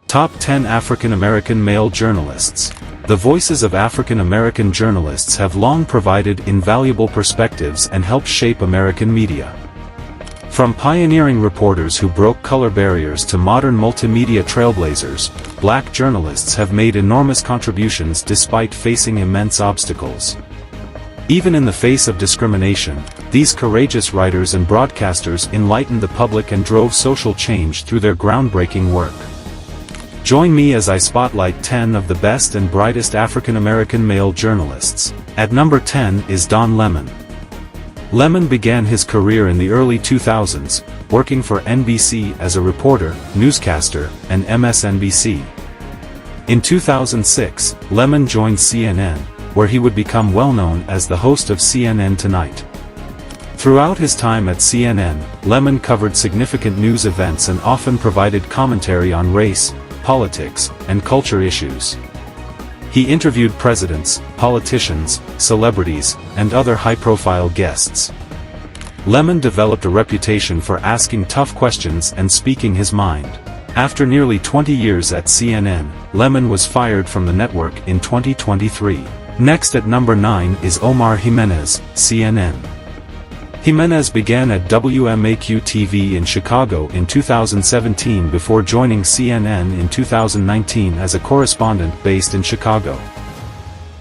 Top 10 African American Male Journalists. The voices of African American journalists have long provided invaluable perspectives and helped shape American media. From pioneering reporters who broke color barriers to modern multimedia trailblazers, black journalists have made enormous contributions despite facing immense obstacles. Even in the face of discrimination, these courageous writers and broadcasters enlightened the public and drove social change through their groundbreaking work. Join me as I spotlight 10 of the best and brightest African American male journalists. At number 10 is Don Lemon. Lemon began his career in the early 2000s, working for NBC as a reporter, newscaster, and MSNBC. In 2006, Lemon joined CNN, where he would become well known as the host of CNN Tonight. Throughout his time at CNN, Lemon covered significant news events and often provided commentary on race, politics, and culture issues. He interviewed presidents, politicians, celebrities, and other high-profile guests. Lemon developed a reputation for asking tough questions and speaking his mind. After nearly 20 years at CNN, Lemon was fired from the network in 2023. Next at number 9 is Omar Jimenez, CNN. Jimenez began at WMAQ-TV in Chicago in 2017 before joining CNN in 2019 as a correspondent based in Chicago.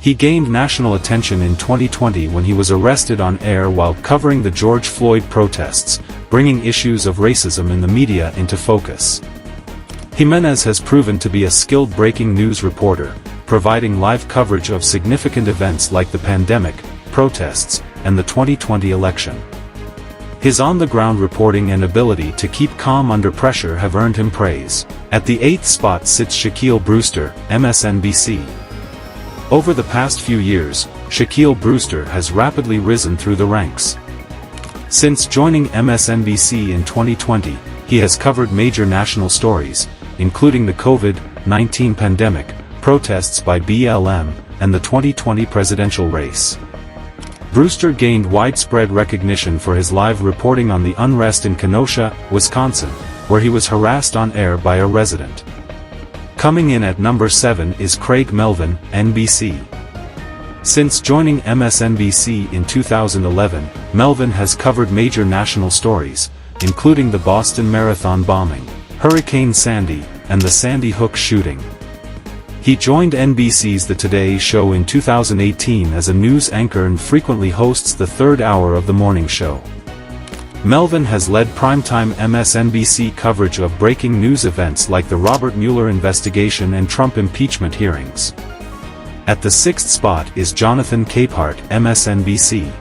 He gained national attention in 2020 when he was arrested on air while covering the George Floyd protests, bringing issues of racism in the media into focus. Jimenez has proven to be a skilled breaking news reporter, providing live coverage of significant events like the pandemic, protests, and the 2020 election. His on-the-ground reporting and ability to keep calm under pressure have earned him praise. At the 8th spot sits Shaquille Brewster, MSNBC. Over the past few years, Shaquille Brewster has rapidly risen through the ranks. Since joining MSNBC in 2020, he has covered major national stories, including the COVID-19 pandemic, protests by BLM, and the 2020 presidential race. Brewster gained widespread recognition for his live reporting on the unrest in Kenosha, Wisconsin, where he was harassed on air by a resident. Coming in at number 7 is Craig Melvin, NBC. Since joining MSNBC in 2011, Melvin has covered major national stories, including the Boston Marathon bombing, Hurricane Sandy, and the Sandy Hook shooting. He joined NBC's The Today Show in 2018 as a news anchor and frequently hosts the third hour of the morning show. Melvin has led primetime MSNBC coverage of breaking news events like the Robert Mueller investigation and Trump impeachment hearings. At the 6th spot is Jonathan Capehart, MSNBC.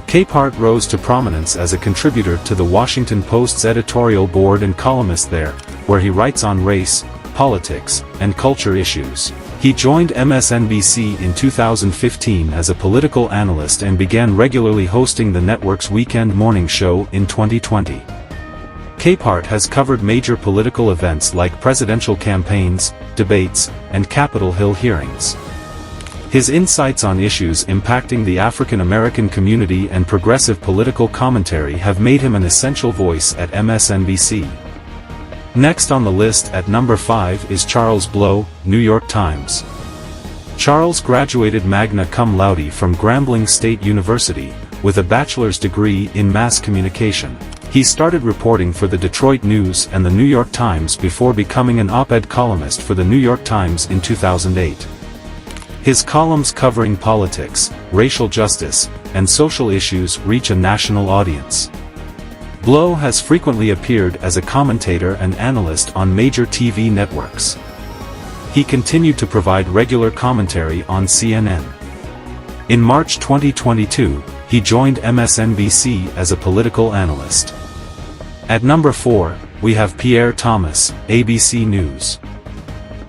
Capehart rose to prominence as a contributor to the Washington Post's editorial board and columnist there, where he writes on race, politics, and culture issues. He joined MSNBC in 2015 as a political analyst and began regularly hosting the network's weekend morning show in 2020. Capehart has covered major political events like presidential campaigns, debates, and Capitol Hill hearings. His insights on issues impacting the African American community and progressive political commentary have made him an essential voice at MSNBC. Next on the list at number 5 is Charles Blow, New York Times. Charles graduated magna cum laude from Grambling State University, with a bachelor's degree in mass communication. He started reporting for the Detroit News and the New York Times before becoming an op-ed columnist for the New York Times in 2008. His columns covering politics, racial justice, and social issues reach a national audience. Blow has frequently appeared as a commentator and analyst on major TV networks. He continued to provide regular commentary on CNN. In March 2022, he joined MSNBC as a political analyst. At number 4, we have Pierre Thomas, ABC News.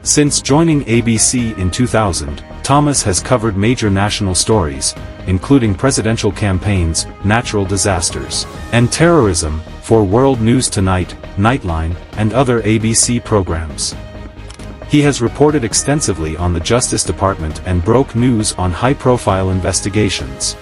Since joining ABC in 2000, Thomas has covered major national stories, including presidential campaigns, natural disasters, and terrorism, for World News Tonight, Nightline, and other ABC programs. He has reported extensively on the Justice Department and broke news on high-profile investigations.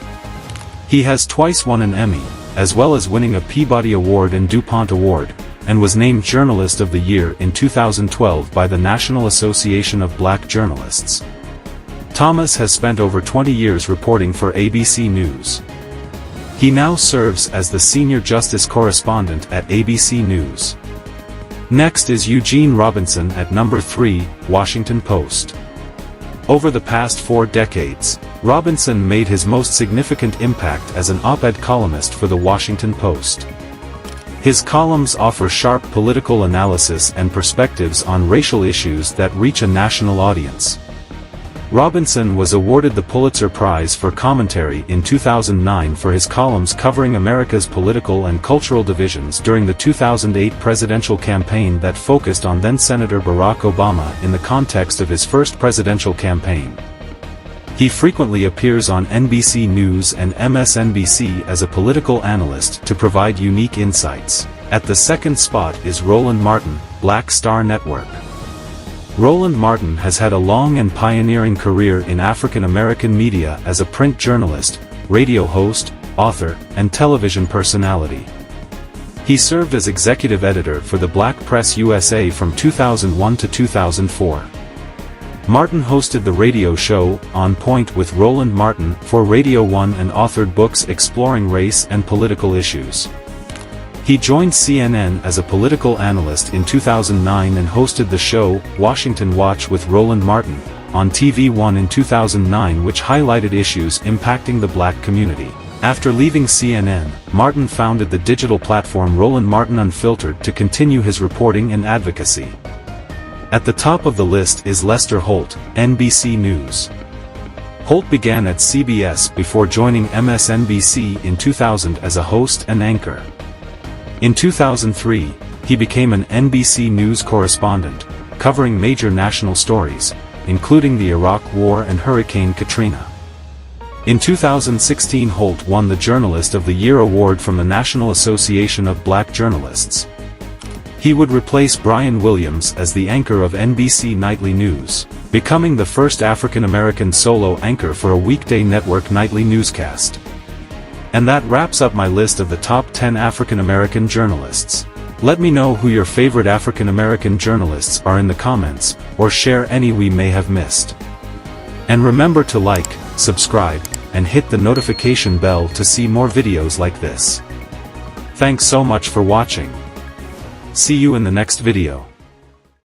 He has twice won an Emmy, as well as winning a Peabody Award and DuPont Award, and was named Journalist of the Year in 2012 by the National Association of Black Journalists. Thomas has spent over 20 years reporting for ABC News. He now serves as the senior justice correspondent at ABC News. Next is Eugene Robinson at number 3, Washington Post. Over the past 4 decades, Robinson made his most significant impact as an op-ed columnist for the Washington Post. His columns offer sharp political analysis and perspectives on racial issues that reach a national audience. Robinson was awarded the Pulitzer Prize for Commentary in 2009 for his columns covering America's political and cultural divisions during the 2008 presidential campaign that focused on then-Senator Barack Obama in the context of his first presidential campaign. He frequently appears on NBC News and MSNBC as a political analyst to provide unique insights. At the second spot is Roland Martin, Black Star Network. Roland Martin has had a long and pioneering career in African American media as a print journalist, radio host, author, and television personality. He served as executive editor for the Black Press USA from 2001 to 2004. Martin hosted the radio show, On Point with Roland Martin, for Radio 1 and authored books exploring race and political issues. He joined CNN as a political analyst in 2009 and hosted the show, Washington Watch with Roland Martin, on TV One in 2009, which highlighted issues impacting the black community. After leaving CNN, Martin founded the digital platform Roland Martin Unfiltered to continue his reporting and advocacy. At the top of the list is Lester Holt, NBC News. Holt began at CBS before joining MSNBC in 2000 as a host and anchor. In 2003, he became an NBC News correspondent, covering major national stories, including the Iraq War and Hurricane Katrina. In 2016, Holt won the Journalist of the Year award from the National Association of Black Journalists. He would replace Brian Williams as the anchor of NBC Nightly News, becoming the first African American solo anchor for a weekday network nightly newscast. And that wraps up my list of the top 10 African American journalists. Let me know who your favorite African American journalists are in the comments, or share any we may have missed. And remember to like, subscribe, and hit the notification bell to see more videos like this. Thanks so much for watching. See you in the next video.